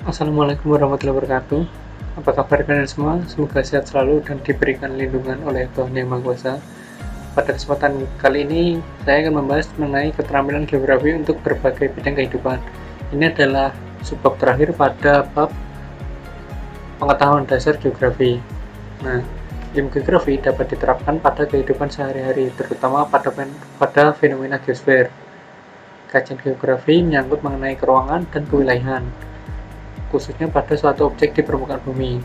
Assalamualaikum warahmatullahi wabarakatuh. Apa kabar kalian semua? Semoga sehat selalu dan diberikan lindungan oleh Tuhan Yang Maha Kuasa. Pada kesempatan kali ini, saya akan membahas mengenai keterampilan geografi untuk berbagai bidang kehidupan. Ini adalah subbab terakhir pada bab pengetahuan dasar geografi. Nah, ilmu geografi dapat diterapkan pada kehidupan sehari-hari, terutama pada fenomena geosfer. Kajian geografi menyangkut mengenai keruangan dan kewilayahan, khususnya pada suatu objek di permukaan bumi.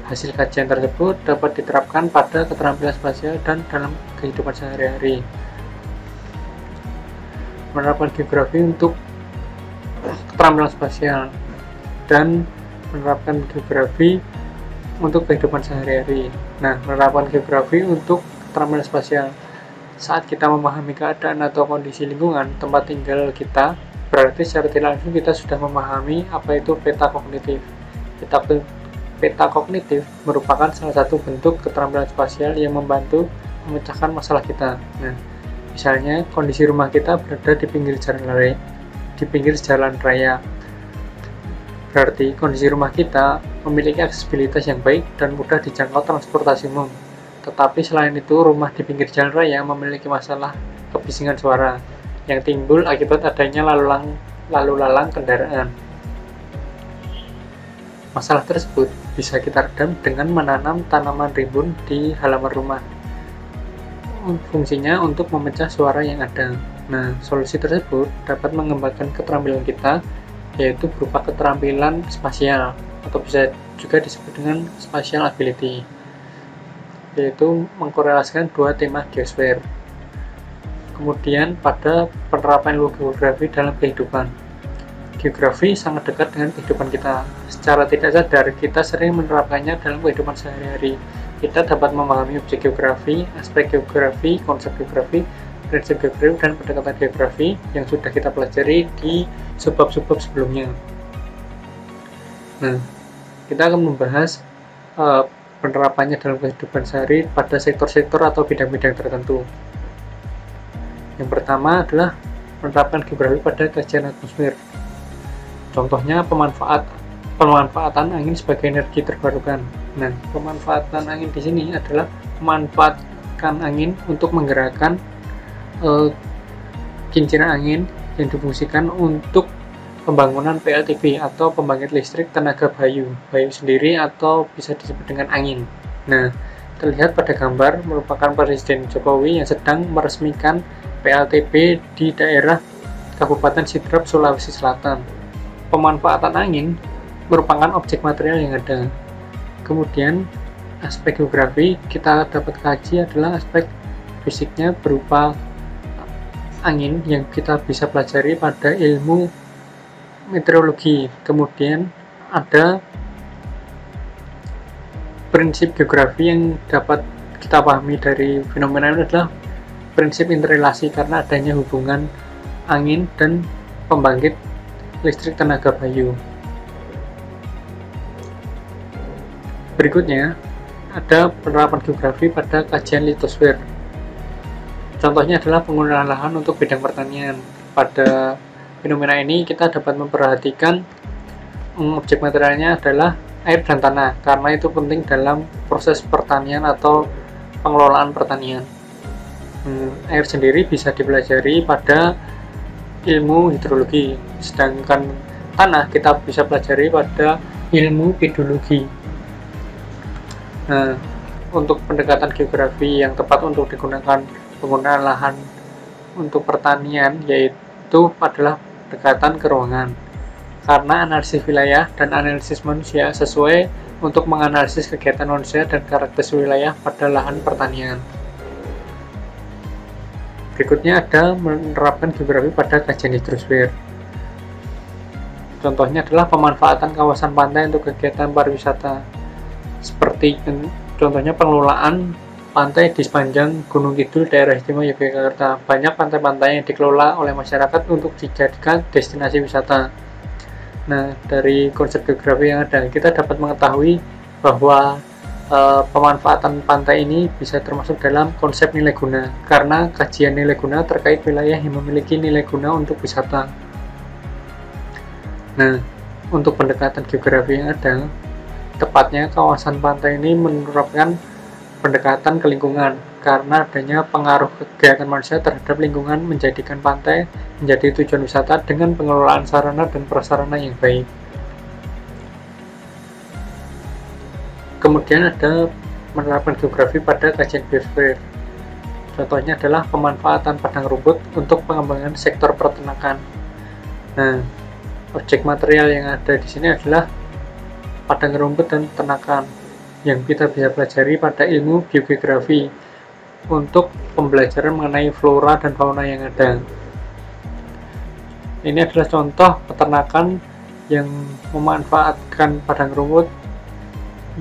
Hasil kajian tersebut dapat diterapkan pada keterampilan spasial dan dalam kehidupan sehari-hari. Menerapkan geografi untuk keterampilan spasial dan menerapkan geografi untuk kehidupan sehari-hari. Nah, menerapkan geografi untuk keterampilan spasial. Saat kita memahami keadaan atau kondisi lingkungan tempat tinggal kita, berarti secara tidak langsung kita sudah memahami apa itu peta kognitif. Peta kognitif merupakan salah satu bentuk keterampilan spasial yang membantu memecahkan masalah kita. Nah, misalnya kondisi rumah kita berada di pinggir jalan raya. Berarti kondisi rumah kita memiliki aksesibilitas yang baik dan mudah dijangkau transportasi umum. Tetapi selain itu, rumah di pinggir jalan raya memiliki masalah kebisingan suara yang timbul akibat adanya lalu lalang kendaraan. Masalah tersebut bisa kita redam dengan menanam tanaman rimbun di halaman rumah. Fungsinya untuk memecah suara yang ada. Nah, solusi tersebut dapat mengembangkan keterampilan kita, yaitu berupa keterampilan spasial, atau bisa juga disebut dengan spatial ability, yaitu mengkorelasikan dua tema geosfer. Kemudian pada penerapan ilmu geografi dalam kehidupan. Geografi sangat dekat dengan kehidupan kita. Secara tidak sadar, kita sering menerapkannya dalam kehidupan sehari-hari. Kita dapat memahami objek geografi, aspek geografi, konsep geografi, prinsip geografi, dan pendekatan geografi yang sudah kita pelajari di subbab-subbab sebelumnya. Nah, kita akan membahas penerapannya dalam kehidupan sehari pada sektor-sektor atau bidang-bidang tertentu. Yang pertama adalah menerapkan geografi pada kajian atmosfer. Contohnya pemanfaatan angin sebagai energi terbarukan. Nah, pemanfaatan angin di sini adalah memanfaatkan angin untuk menggerakkan kinciran angin yang difungsikan untuk pembangunan PLTB atau pembangkit listrik tenaga Bayu sendiri atau bisa disebut dengan angin. Nah, terlihat pada gambar merupakan Presiden Jokowi yang sedang meresmikan PLTB di daerah Kabupaten Sidrap, Sulawesi Selatan. Pemanfaatan angin merupakan objek material yang ada. Kemudian, aspek geografi kita dapat kaji adalah aspek fisiknya berupa angin yang kita bisa pelajari pada ilmu meteorologi. Kemudian ada prinsip geografi yang dapat kita pahami dari fenomena ini adalah prinsip interrelasi karena adanya hubungan angin dan pembangkit listrik tenaga Bayu. Berikutnya ada penerapan geografi pada kajian litosfer. Contohnya adalah penggunaan lahan untuk bidang pertanian. Pada fenomena ini kita dapat memperhatikan objek materialnya adalah air dan tanah, karena itu penting dalam proses pertanian atau pengelolaan pertanian. Air sendiri bisa dipelajari pada ilmu hidrologi, sedangkan tanah kita bisa pelajari pada ilmu pedologi. Nah, untuk pendekatan geografi yang tepat untuk digunakan penggunaan lahan untuk pertanian yaitu adalah pendekatan keruangan, karena analisis wilayah dan analisis manusia sesuai untuk menganalisis kegiatan manusia dan karakteristik wilayah pada lahan pertanian. Berikutnya ada menerapkan geografi pada kajian hidrosfer. Contohnya adalah pemanfaatan kawasan pantai untuk kegiatan pariwisata, seperti contohnya pengelolaan pantai di sepanjang Gunung Kidul, daerah istimewa Yogyakarta. Banyak pantai-pantai yang dikelola oleh masyarakat untuk dijadikan destinasi wisata. Nah, dari konsep geografi yang ada, kita dapat mengetahui bahwa pemanfaatan pantai ini bisa termasuk dalam konsep nilai guna, karena kajian nilai guna terkait wilayah yang memiliki nilai guna untuk wisata. Nah, untuk pendekatan geografi yang ada, tepatnya kawasan pantai ini menerapkan pendekatan ke lingkungan karena adanya pengaruh kegiatan manusia terhadap lingkungan menjadikan pantai menjadi tujuan wisata dengan pengelolaan sarana dan prasarana yang baik. Kemudian ada menerapkan geografi pada kajian biosfer. Contohnya adalah pemanfaatan padang rumput untuk pengembangan sektor peternakan. Nah, objek material yang ada di sini adalah padang rumput dan peternakan yang kita bisa pelajari pada ilmu biogeografi untuk pembelajaran mengenai flora dan fauna yang ada. Ini adalah contoh peternakan yang memanfaatkan padang rumput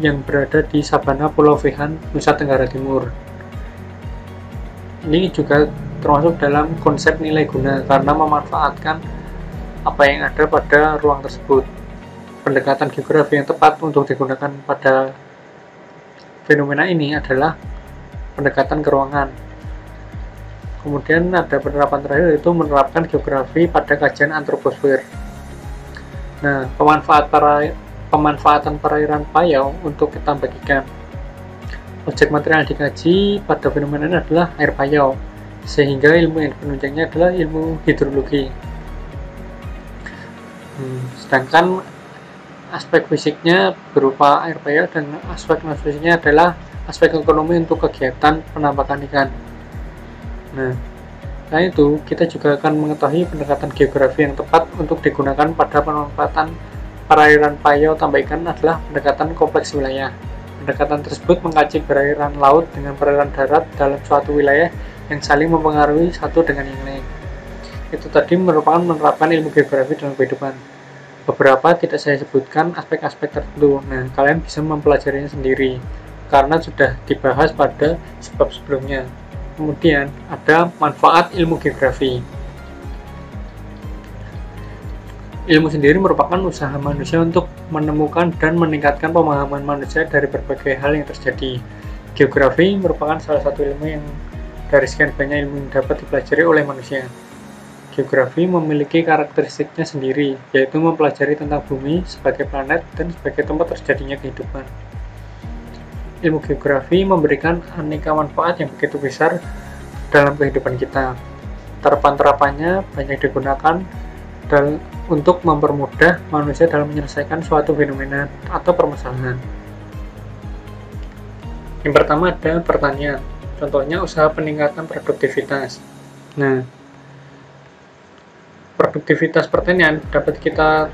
yang berada di sabana Pulau Phehan, Nusa Tenggara Timur. Ini juga termasuk dalam konsep nilai guna karena memanfaatkan apa yang ada pada ruang tersebut. Pendekatan geografi yang tepat untuk digunakan pada fenomena ini adalah pendekatan ke ruangan. Kemudian ada penerapan terakhir, yaitu menerapkan geografi pada kajian antroposfer. Nah, pemanfaatan perairan payau untuk kita bagikan. Objek material yang dikaji pada fenomena ini adalah air payau, sehingga ilmu yang penunjangnya adalah ilmu hidrologi. Sedangkan aspek fisiknya berupa air payau dan aspek non-fisiknya adalah aspek ekonomi untuk kegiatan penambakan ikan. Nah, selain itu, kita juga akan mengetahui pendekatan geografi yang tepat untuk digunakan pada pemanfaatan perairan payau tambah ikan adalah pendekatan kompleks wilayah. Pendekatan tersebut mengkaji perairan laut dengan perairan darat dalam suatu wilayah yang saling mempengaruhi satu dengan yang lain. Itu tadi merupakan menerapkan ilmu geografi dalam kehidupan. Beberapa tidak saya sebutkan aspek-aspek tertentu. Nah, kalian bisa mempelajarinya sendiri karena sudah dibahas pada sebab sebelumnya. Kemudian ada manfaat ilmu geografi. Ilmu sendiri merupakan usaha manusia untuk menemukan dan meningkatkan pemahaman manusia dari berbagai hal yang terjadi. Geografi merupakan salah satu ilmu yang dari sekian banyak ilmu yang dapat dipelajari oleh manusia. Geografi memiliki karakteristiknya sendiri, yaitu mempelajari tentang bumi sebagai planet dan sebagai tempat terjadinya kehidupan. Ilmu geografi memberikan aneka manfaat yang begitu besar dalam kehidupan kita. Terapan-terapannya banyak digunakan untuk mempermudah manusia dalam menyelesaikan suatu fenomena atau permasalahan. Yang pertama ada pertanian, contohnya usaha peningkatan produktivitas. Nah, produktivitas pertanian dapat kita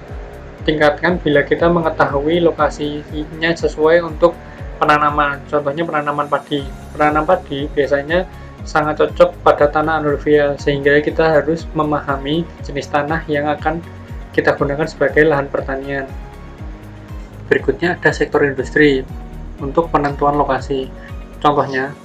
tingkatkan bila kita mengetahui lokasinya sesuai untuk penanaman. Contohnya penanaman padi. Penanam padi biasanya sangat cocok pada tanah aluvial, sehingga kita harus memahami jenis tanah yang akan kita gunakan sebagai lahan pertanian. Berikutnya ada sektor industri untuk penentuan lokasi. Contohnya,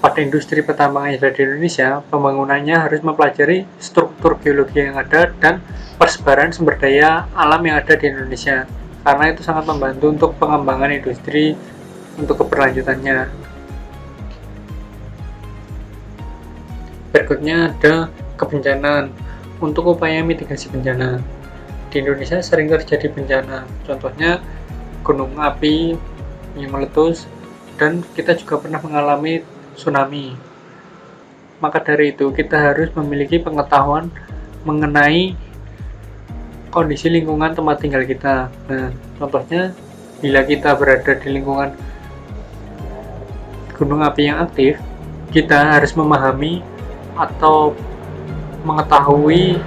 pada industri pertambangan yang ada di Indonesia, pembangunannya harus mempelajari struktur geologi yang ada dan persebaran sumber daya alam yang ada di Indonesia, karena itu sangat membantu untuk pengembangan industri untuk keberlanjutannya. Berikutnya ada kebencanaan untuk upaya mitigasi bencana. Di Indonesia sering terjadi bencana, contohnya gunung api yang meletus, dan kita juga pernah mengalami tsunami. Maka dari itu, kita harus memiliki pengetahuan mengenai kondisi lingkungan tempat tinggal kita. Nah, contohnya, bila kita berada di lingkungan gunung api yang aktif, kita harus memahami atau mengetahui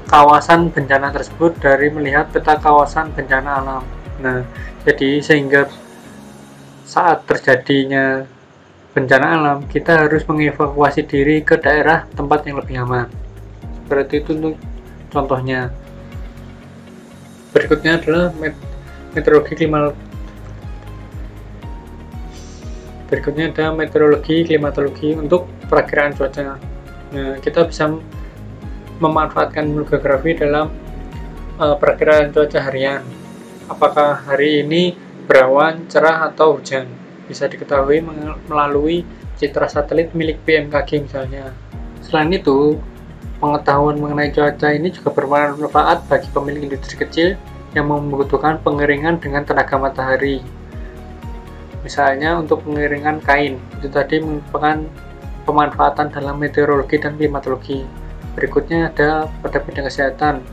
kawasan bencana tersebut dari melihat peta kawasan bencana alam. Nah, jadi sehingga saat terjadinya bencana alam, kita harus mengevakuasi diri ke daerah tempat yang lebih aman. Seperti itu untuk contohnya. Berikutnya adalah meteorologi klimatologi untuk perakiraan cuaca. Nah, kita bisa memanfaatkan geografi dalam perakiraan cuaca harian. Apakah hari ini berawan, cerah, atau hujan? Bisa diketahui melalui citra satelit milik BMKG misalnya. Selain itu, pengetahuan mengenai cuaca ini juga bermanfaat bagi pemilik industri kecil yang membutuhkan pengeringan dengan tenaga matahari. Misalnya untuk pengeringan kain, itu tadi merupakan pemanfaatan dalam meteorologi dan klimatologi. Berikutnya ada pada bidang kesehatan,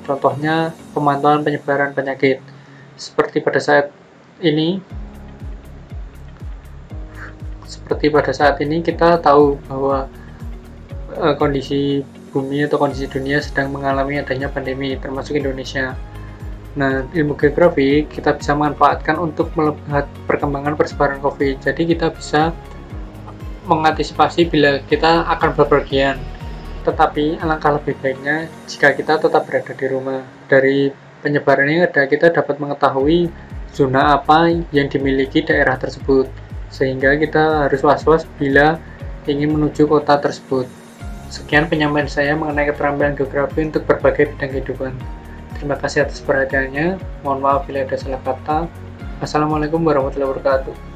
contohnya pemantauan penyebaran penyakit. Seperti pada saat ini kita tahu bahwa kondisi bumi atau kondisi dunia sedang mengalami adanya pandemi, termasuk Indonesia. Nah, ilmu geografi kita bisa manfaatkan untuk melihat perkembangan persebaran COVID. Jadi kita bisa mengantisipasi bila kita akan bepergian. Tetapi alangkah lebih baiknya jika kita tetap berada di rumah. Dari penyebaran yang ada, kita dapat mengetahui zona apa yang dimiliki daerah tersebut, sehingga kita harus was-was bila ingin menuju kota tersebut. Sekian penyampaian saya mengenai keterampilan geografi untuk berbagai bidang kehidupan. Terima kasih atas perhatiannya. Mohon maaf bila ada salah kata. Wassalamualaikum warahmatullahi wabarakatuh.